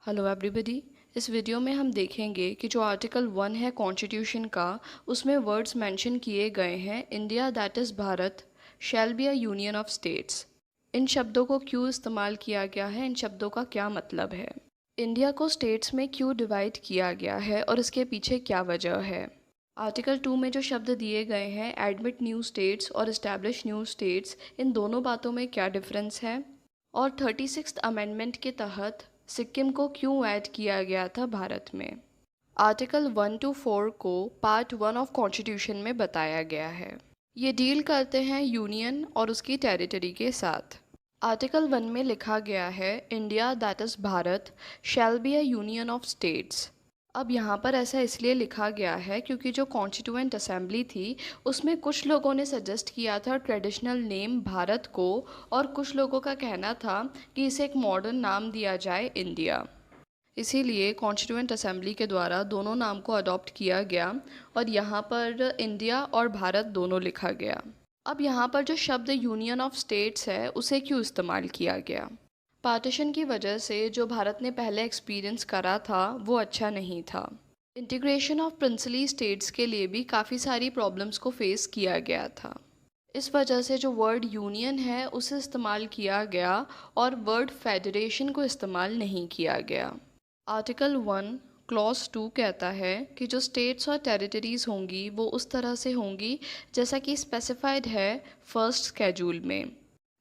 Hello everybody. इस video में हम देखेंगे कि जो आर्टिकल 1 है कॉन्स्टिट्यूशन का, उसमें वर्ड्स मेंशन किए गए हैं India that is Bharat shall be a union of states. इन शब्दों को क्यों इस्तेमाल किया गया है, इन शब्दों का क्या मतलब है, इंडिया को स्टेट्स में क्यों डिवाइड किया गया है और इसके पीछे क्या वजह है। आर्टिकल 2 में जो शब्द दिए गए हैं एडमिट न्यू स्टेट्स और इस्टेब्लिश न्यू स्टेट्स, इन दोनों बातों में क्या डिफरेंस है, और 36th अमेंडमेंट के तहत सिक्किम को क्यों ऐड किया गया था भारत में। आर्टिकल 1 to 4 को पार्ट 1 ऑफ कॉन्स्टिट्यूशन में बताया गया है। ये डील करते हैं यूनियन और उसकी टेरिटरी के साथ। आर्टिकल 1 में लिखा गया है India that is Bharat shall be a union of states. अब यहाँ पर ऐसा इसलिए लिखा गया है क्योंकि जो कॉन्स्टिट्यूएंट असेंबली थी उसमें कुछ लोगों ने सजेस्ट किया था ट्रेडिशनल नेम भारत को, और कुछ लोगों का कहना था कि इसे एक मॉडर्न नाम दिया जाए इंडिया। इसीलिए कॉन्स्टिट्यूएंट असेंबली के द्वारा दोनों नाम को अडॉप्ट किया गया और यहाँ पर इंडिया और भारत दोनों लिखा गया। अब यहाँ पर जो शब्द यूनियन ऑफ स्टेट्स है उसे क्यों इस्तेमाल किया गया। पार्टीशन की वजह से जो भारत ने पहले एक्सपीरियंस करा था वो अच्छा नहीं था। इंटीग्रेशन ऑफ प्रिंसली स्टेट्स के लिए भी काफ़ी सारी प्रॉब्लम्स को फेस किया गया था। इस वजह से जो वर्ड यूनियन है उसे इस्तेमाल किया गया और वर्ड फेडरेशन को इस्तेमाल नहीं किया गया। आर्टिकल 1 क्लॉज 2 कहता है कि जो स्टेट्स और टेरिटरीज़ होंगी वो उस तरह से होंगी जैसा कि स्पेसिफाइड है फर्स्ट स्केड्यूल में।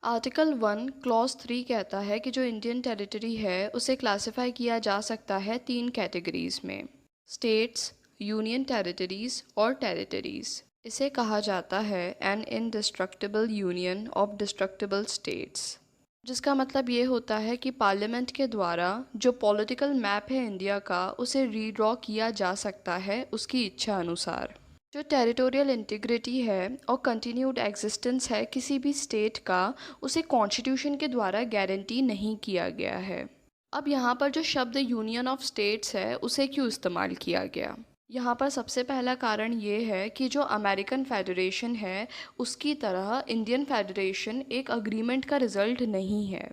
आर्टिकल 1 क्लॉज 3 कहता है कि जो इंडियन टेरिटरी है उसे क्लासिफाई किया जा सकता है 3 कैटेगरीज़ में, स्टेट्स, यूनियन टेरिटरीज़ और टेरिटरीज़। इसे कहा जाता है an indestructible union of destructible states, जिसका मतलब ये होता है कि पार्लियामेंट के द्वारा जो पॉलिटिकल मैप है इंडिया का उसे रीड्रॉ किया जा सकता है उसकी इच्छा अनुसार। जो टेरिटोरियल इंटीग्रिटी है और कंटिन्यूड एग्जिस्टेंस है किसी भी स्टेट का, उसे कॉन्स्टिट्यूशन के द्वारा गारंटी नहीं किया गया है। अब यहाँ पर जो शब्द यूनियन ऑफ स्टेट्स है उसे क्यों इस्तेमाल किया गया। यहाँ पर सबसे पहला कारण ये है कि जो अमेरिकन फेडरेशन है उसकी तरह इंडियन फेडरेशन एक अग्रीमेंट का रिज़ल्ट नहीं है।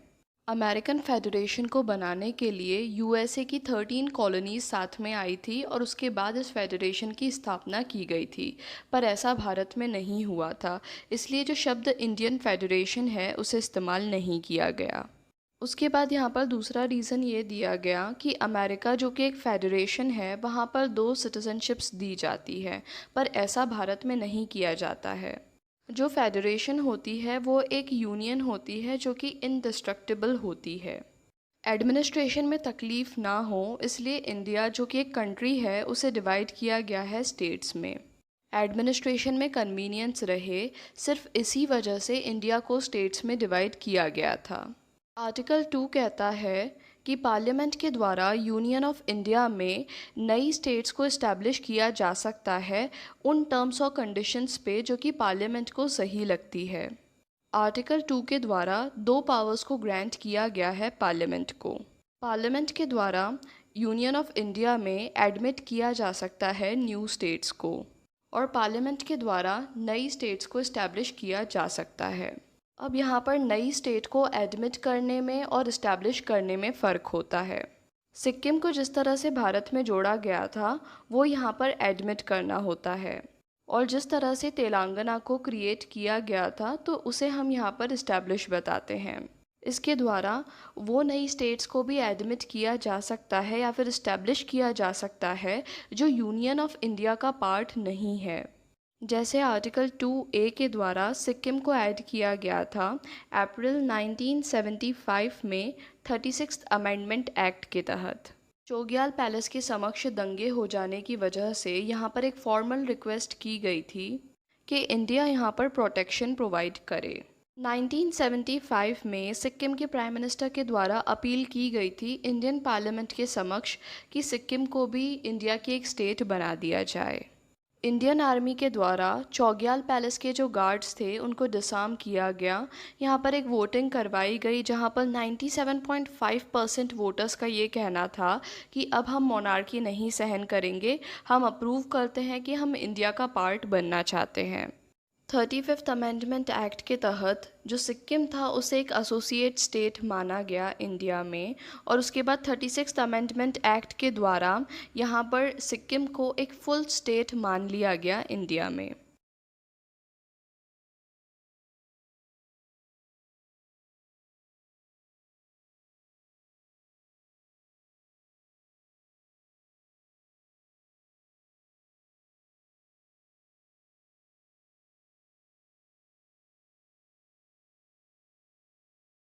अमेरिकन फेडरेशन को बनाने के लिए यूएसए की 13 कॉलोनीज साथ में आई थी और उसके बाद इस फेडरेशन की स्थापना की गई थी, पर ऐसा भारत में नहीं हुआ था, इसलिए जो शब्द इंडियन फेडरेशन है उसे इस्तेमाल नहीं किया गया। उसके बाद यहाँ पर दूसरा रीज़न ये दिया गया कि अमेरिका जो कि एक फेडरेशन है वहाँ पर 2 सिटीज़नशिप्स दी जाती है, पर ऐसा भारत में नहीं किया जाता है। जो फेडरेशन होती है वो एक यूनियन होती है जो कि इनडिस्ट्रक्टिबल होती है। एडमिनिस्ट्रेशन में तकलीफ़ ना हो इसलिए इंडिया जो कि एक कंट्री है उसे डिवाइड किया गया है स्टेट्स में। एडमिनिस्ट्रेशन में कन्वीनियंस रहे, सिर्फ इसी वजह से इंडिया को स्टेट्स में डिवाइड किया गया था। आर्टिकल 2 कहता है कि पार्लियामेंट के द्वारा यूनियन ऑफ इंडिया में नई स्टेट्स को इस्टेब्लिश किया जा सकता है उन टर्म्स और कंडीशंस पे जो कि पार्लियामेंट को सही लगती है। आर्टिकल 2 के द्वारा 2 पावर्स को ग्रांट किया गया है पार्लियामेंट को। पार्लियामेंट के द्वारा यूनियन ऑफ इंडिया में एडमिट किया जा सकता है न्यू स्टेट्स को, और पार्लियामेंट के द्वारा नई स्टेट्स को इस्टेब्लिश किया जा सकता है। अब यहाँ पर नई स्टेट को एडमिट करने में और इस्टेब्लिश करने में फ़र्क होता है। सिक्किम को जिस तरह से भारत में जोड़ा गया था वो यहाँ पर एडमिट करना होता है, और जिस तरह से तेलंगाना को क्रिएट किया गया था तो उसे हम यहाँ पर इस्टेब्लिश बताते हैं। इसके द्वारा वो नई स्टेट्स को भी एडमिट किया जा सकता है या फिर इस्टेब्लिश किया जा सकता है जो यूनियन ऑफ इंडिया का पार्ट नहीं है। जैसे आर्टिकल 2A के द्वारा सिक्किम को ऐड किया गया था अप्रैल 1975 में 36th अमेंडमेंट एक्ट के तहत। चोग्याल पैलेस के समक्ष दंगे हो जाने की वजह से यहाँ पर एक फॉर्मल रिक्वेस्ट की गई थी कि इंडिया यहाँ पर प्रोटेक्शन प्रोवाइड करे। 1975 में सिक्किम के प्राइम मिनिस्टर के द्वारा अपील की गई थी इंडियन पार्लियामेंट के समक्ष कि सिक्किम को भी इंडिया की एक स्टेट बना दिया जाए। इंडियन आर्मी के द्वारा चौग्याल पैलेस के जो गार्ड्स थे उनको डिसआर्म किया गया। यहाँ पर एक वोटिंग करवाई गई जहाँ पर 97.5% वोटर्स का ये कहना था कि अब हम मोनार्की नहीं सहन करेंगे, हम अप्रूव करते हैं कि हम इंडिया का पार्ट बनना चाहते हैं। 35th अमेंडमेंट एक्ट के तहत जो सिक्किम था उसे एक एसोसिएट स्टेट माना गया इंडिया में, और उसके बाद 36th अमेंडमेंट एक्ट के द्वारा यहाँ पर सिक्किम को एक फुल स्टेट मान लिया गया इंडिया में।